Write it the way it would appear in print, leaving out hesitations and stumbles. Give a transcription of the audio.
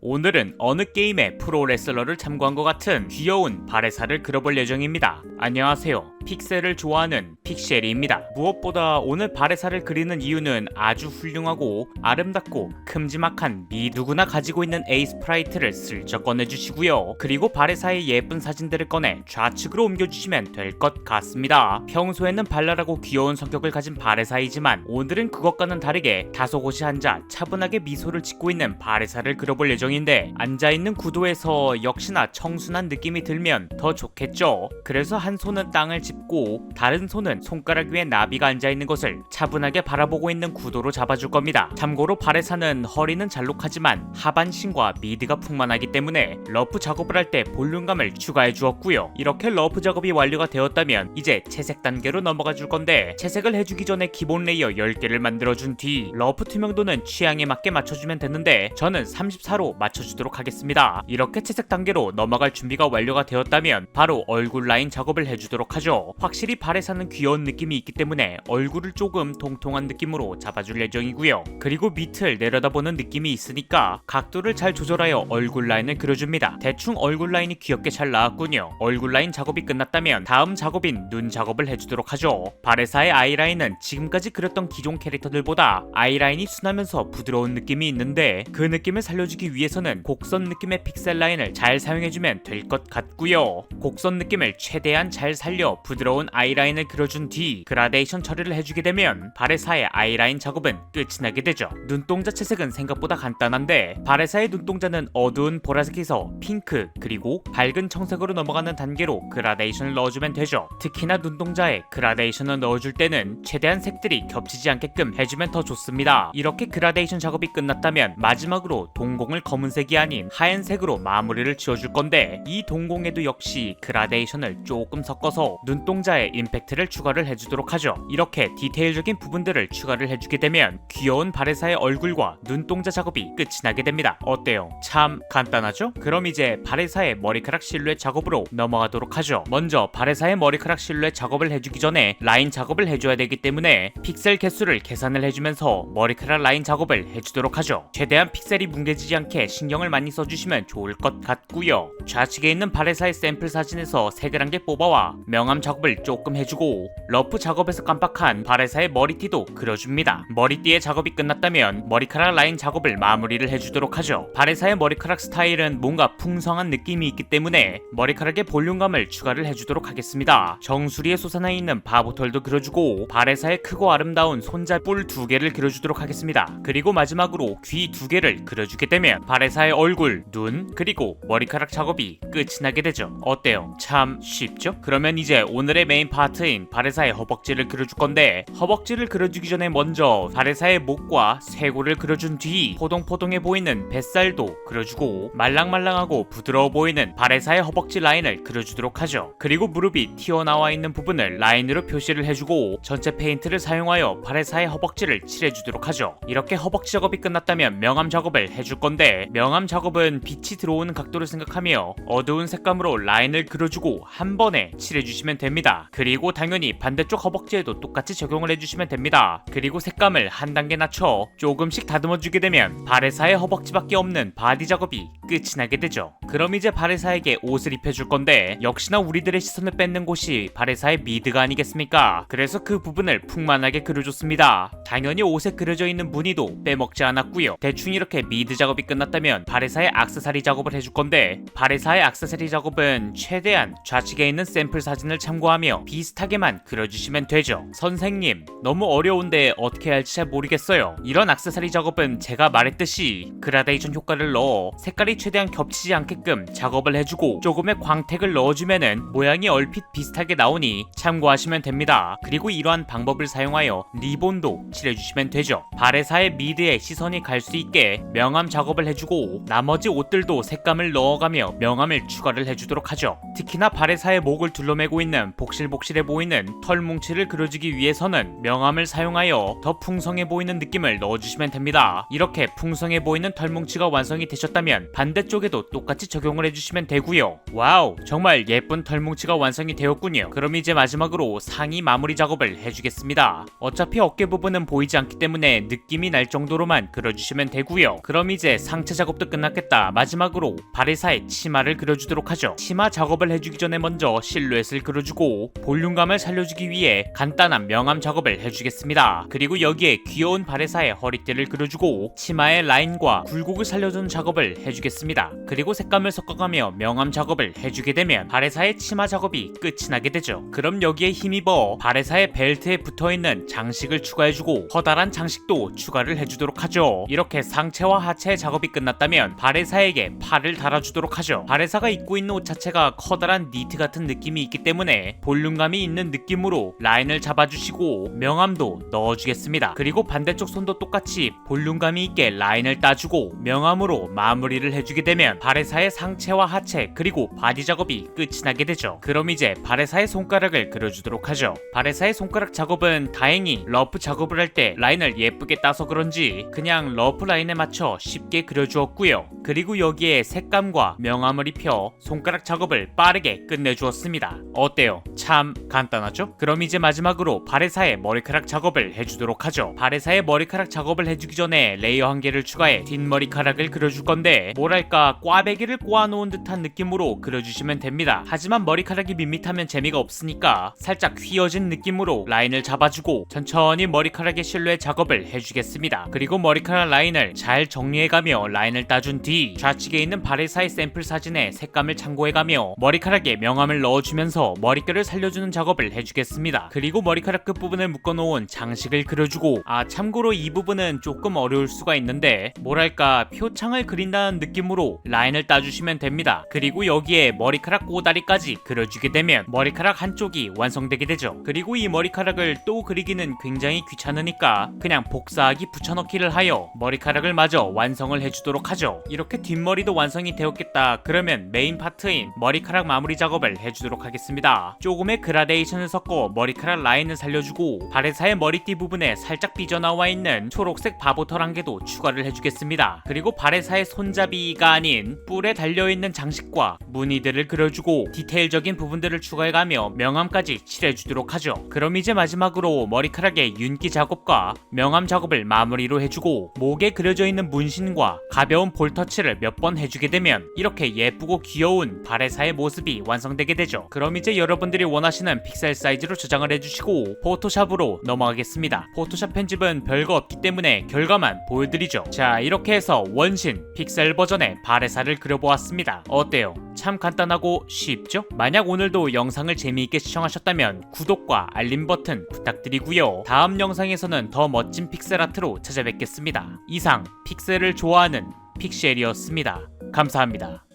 오늘은 어느 게임의 프로레슬러를 참고한 것 같은 귀여운 발의사를 그려볼 예정입니다. 안녕하세요. 픽셀을 좋아하는 픽셀이입니다. 무엇보다 오늘 발의사를 그리는 이유는 아주 훌륭하고 아름답고 큼지막한 누구나 가지고 있는 A 스프라이트를 슬쩍 꺼내주시고요. 그리고 발의사의 예쁜 사진들을 꺼내 좌측으로 옮겨주시면 될 것 같습니다. 평소에는 발랄하고 귀여운 성격을 가진 발의사이지만 오늘은 그것과는 다르게 다소 곳이 앉아 차분하게 미소를 짓고 있는 발의사를 그려볼 예정인데, 앉아있는 구도에서 역시나 청순한 느낌이 들면 더 좋겠죠. 그래서 한 손은 땅을 짚고 다른 손은 손가락 위에 나비가 앉아있는 것을 차분하게 바라보고 있는 구도로 잡아줄 겁니다. 참고로 발의사는 허리는 잘록하지만 하반신과 미드가 풍만하기 때문에 러프 작업을 할 때 볼륨감을 추가해 주었고요. 이렇게 러프 작업이 완료가 되었다면 이제 채색 단계로 넘어가 줄 건데, 채색을 해주기 전에 기본 레이어 10개를 만들어준 뒤 러프 투명도는 취향에 맞게 맞춰주면 되는데 저는 34로 맞춰주도록 하겠습니다. 이렇게 채색 단계로 넘어갈 준비가 완료가 되었다면 바로 얼굴 라인 작업을 해주도록 하죠. 확실히 발의사는 귀여운 느낌이 있기 때문에 얼굴을 조금 통통한 느낌으로 잡아줄 예정이고요. 그리고 밑을 내려다보는 느낌이 있으니까 각도를 잘 조절하여 얼굴 라인을 그려줍니다. 대충 얼굴 라인이 귀엽게 잘 나왔군요. 얼굴 라인 작업이 끝났다면 다음 작업인 눈 작업을 해주도록 하죠. 발의사의 아이라인은 지금까지 그렸던 기존 캐릭터들보다 아이라인이 순하면서 부드러운 느낌이 있는데, 그 느낌을 살려주기 위해서는 곡선 느낌의 픽셀 라인을 잘 사용해주면 될 것 같고요. 곡선 느낌을 최대한 잘 살려 부드러운 아이라인을 그려준 뒤 그라데이션 처리를 해주게 되면 발의사의 아이라인 작업은 끝이 나게 되죠. 눈동자 채색은 생각보다 간단한데, 발의사의 눈동자는 어두운 보라색에서 핑크 그리고 밝은 청색으로 넘어가는 단계로 그라데이션을 넣어주면 되죠. 특히나 눈동자에 그라데이션을 넣어줄 때는 최대한 색들이 겹치지 않게끔 해주면 더 좋습니다. 이렇게 그라데이션 작업이 끝났다면 마지막으로 동공을 검은색이 아닌 하얀색으로 마무리를 지어줄 건데, 이 동공에도 역시 그라데이션을 조금 섞어서 눈동자에 임팩트를 추가를 해주도록 하죠. 이렇게 디테일적인 부분들을 추가를 해주게 되면 귀여운 발의사의 얼굴과 눈동자 작업이 끝이 나게 됩니다. 어때요? 참 간단하죠? 그럼 이제 발의사의 머리카락 실루엣 작업으로 넘어가도록 하죠. 먼저 발의사의 머리카락 실루엣 작업을 해주기 전에 라인 작업을 해줘야 되기 때문에 픽셀 개수를 계산을 해주면서 머리카락 라인 작업을 해주도록 하죠. 최대한 픽셀이 뭉개지지 않게 신경을 많이 써주시면 좋을 것 같고요. 좌측에 있는 발의사의 샘플 사진에서 색을 한 개 뽑아와 명암 작업을 조금 해주고, 러프 작업에서 깜빡한 발의사의 머리띠도 그려줍니다. 머리띠의 작업이 끝났다면 머리카락 라인 작업을 마무리를 해주도록 하죠. 발의사의 머리카락 스타일은 뭔가 풍성한 느낌이 있기 때문에 머리카락의 볼륨감을 추가를 해주도록 하겠습니다. 정수리에 솟아나 있는 바보털도 그려주고 발의사의 크고 아름다운 손자 뿔 2개를 그려주도록 하겠습니다. 그리고 마지막으로 귀 2개를 그려주게 되면 발의사의 얼굴, 눈, 그리고 머리카락 작업이 끝이 나게 되죠. 어때요? 참 쉽죠? 그러면 이제 오늘의 메인 파트인 발의사의 허벅지를 그려줄 건데, 허벅지를 그려주기 전에 먼저 발의사의 목과 쇄골을 그려준 뒤 포동포동해 보이는 뱃살도 그려주고 말랑말랑하고 부드러워 보이는 발의사의 허벅지 라인을 그려주도록 하죠. 그리고 무릎이 튀어나와 있는 부분을 라인으로 표시를 해주고 전체 페인트를 사용하여 발의사의 허벅지를 칠해주도록 하죠. 이렇게 허벅지 작업이 끝났다면 명암 작업을 해줄 건데, 명암 작업은 빛이 들어오는 각도를 생각하며 어두운 색감으로 라인을 그려주고 한 번에 칠해주시면 됩니다. 그리고 당연히 반대쪽 허벅지에도 똑같이 적용을 해주시면 됩니다. 그리고 색감을 한 단계 낮춰 조금씩 다듬어주게 되면 발의사의 허벅지밖에 없는 바디 작업이 끝이 나게 되죠. 그럼 이제 발의사에게 옷을 입혀줄 건데, 역시나 우리들의 시선을 뺏는 곳이 발의사의 미드가 아니겠습니까? 그래서 그 부분을 풍만하게 그려줬습니다. 당연히 옷에 그려져 있는 무늬도 빼먹지 않았고요. 대충 이렇게 미드 작업이 끝났다면 발의사의 액세서리 작업을 해줄 건데, 발의사의 액세서리 작업은 최대한 좌측에 있는 샘플 사진을 참고하며 비슷하게만 그려주시면 되죠. 선생님, 너무 어려운데 어떻게 할지 잘 모르겠어요. 이런 액세서리 작업은 제가 말했듯이 그라데이션 효과를 넣어 색깔이 최대한 겹치지 않게끔 작업을 해주고 조금의 광택을 넣어주면은 모양이 얼핏 비슷하게 나오니 참고하시면 됩니다. 그리고 이러한 방법을 사용하여 리본도 칠해주시면 되죠. 발의사의 미드에 시선이 갈 수 있게 명암 작업을 해주고 나머지 옷들도 색감을 넣어가며 명암을 추가를 해주도록 하죠. 특히나 발의사의 목을 둘러매고 있는 보이는 복실복실해 보이는 털 뭉치를 그려주기 위해서는 명암을 사용하여 더 풍성해 보이는 느낌을 넣어주시면 됩니다. 이렇게 풍성해 보이는 털 뭉치가 완성이 되셨다면 반대쪽에도 똑같이 적용을 해주시면 되고요. 와우, 정말 예쁜 털 뭉치가 완성이 되었군요. 그럼 이제 마지막으로 상의 마무리 작업을 해주겠습니다. 어차피 어깨 부분은 보이지 않기 때문에 느낌이 날 정도로만 그려주시면 되고요. 그럼 이제 상체 작업도 끝났겠다. 마지막으로 발의 사이 치마를 그려주도록 하죠. 치마 작업을 해주기 전에 먼저 실루엣을 그려주고 볼륨감을 살려주기 위해 간단한 명암 작업을 해주겠습니다. 그리고 여기에 귀여운 발의 사이 허리띠를 그려주고 치마의 라인과 굴곡을 살려주는 작업을 해주겠습니다. 그리고 색감을 섞어가며 명암 작업을 해주게 되면 발의 사이 치마 작업이 끝이 나게 되죠. 그럼 여기에 힘입어 발의 사이 벨트에 붙어있는 장식을 추가해주고 커다란 장식도 추가를 해주도록 하죠. 이렇게 상체와 하체의 작업이 끝났다면 바레사에게 팔을 달아주도록 하죠. 바레사가 입고 있는 옷 자체가 커다란 니트 같은 느낌이 있기 때문에 볼륨감이 있는 느낌으로 라인을 잡아주시고 명암도 넣어주겠습니다. 그리고 반대쪽 손도 똑같이 볼륨감이 있게 라인을 따주고 명암으로 마무리를 해주게 되면 바레사의 상체와 하체 그리고 바디 작업이 끝이 나게 되죠. 그럼 이제 바레사의 손가락을 그려주도록 하죠. 바레사의 손가락 작업은 다행히 러프 작업을 할 때 라인을 예쁘게 따서 그런지 그냥 러프 라인에 맞춰 쉽게 그려주었고요. 그리고 여기에 색감과 명암을 입혀 손가락 작업을 빠르게 끝내주었습니다. 어때요? 참 간단하죠? 그럼 이제 마지막으로 바레사의 머리카락 작업을 해주도록 하죠. 바레사의 머리카락 작업을 해주기 전에 레이어 한 개를 추가해 뒷머리카락을 그려줄 건데 뭐랄까 꽈배기를 꼬아놓은 듯한 느낌으로 그려주시면 됩니다. 하지만 머리카락이 밋밋하면 재미가 없으니까 살짝 휘어진 느낌으로 라인을 잡아주고 천천히 머리카락의 실루엣 작업을 해주겠습니다. 그리고 머리카락 라인을 잘 정리해가며 라인을 따준 뒤 좌측에 있는 바레사의 샘플 사진에 색감을 참고해가며 머리카락에 명암을 넣어주면서 머릿결을 살려주는 작업을 해주겠습니다. 그리고 머리카락 끝부분을 묶어놓은 장식을 그려주고 참고로 이 부분은 조금 어려울 수가 있는데 뭐랄까 표창을 그린다는 느낌으로 라인을 따주시면 됩니다. 그리고 여기에 머리카락 꼬다리까지 그려주게 되면 머리카락 한쪽이 완성되게 되죠. 그리고 이 머리카락을 또 그리기는 굉장히 귀찮으니까 그냥 복사하기 붙여넣기를 하여 머리카락을 마저 완성을 해주도록 하죠. 이렇게 뒷머리도 완성이 되었겠다. 그러면 메인 파트인 머리카락 마무리 작업을 해주도록 하겠습니다. 조금의 그라데이션을 섞어 머리카락 라인을 살려주고 바레사의 머리띠 부분에 살짝 삐져나와 있는 초록색 바보털 한 개도 추가를 해주겠습니다. 그리고 바레사의 손잡이가 아닌 뿔에 달려있는 장식과 무늬들을 그려주고 디테일적인 부분들을 추가해가며 명암까지 칠해주도록 하죠. 그럼 이제 마지막으로 머리카락의 윤기 작업과 명암 작업을 마무리로 해주고 목에 그려져 있는 문신과 가벼운 볼터치를 몇 번 해주게 되면 이렇게 예쁘고 귀여운 바레사의 모습이 완성되게 되죠. 그럼 이제 여러분들이 원하시는 픽셀 사이즈로 저장을 해주시고 포토샵으로 넘어가겠습니다. 포토샵 편집은 별거 없기 때문에 결과만 보여드리죠. 자, 이렇게 해서 원신 픽셀 버전의 바레사를 그려보았습니다. 어때요? 참 간단하고 쉽죠? 만약 오늘도 영상을 재미있게 시청하셨다면 구독과 알림 버튼 부탁드리고요. 다음 영상에서는 더 멋진 픽셀 아트로 찾아뵙겠습니다. 이상 픽셀을 좋아하는 픽셀이었습니다. 감사합니다.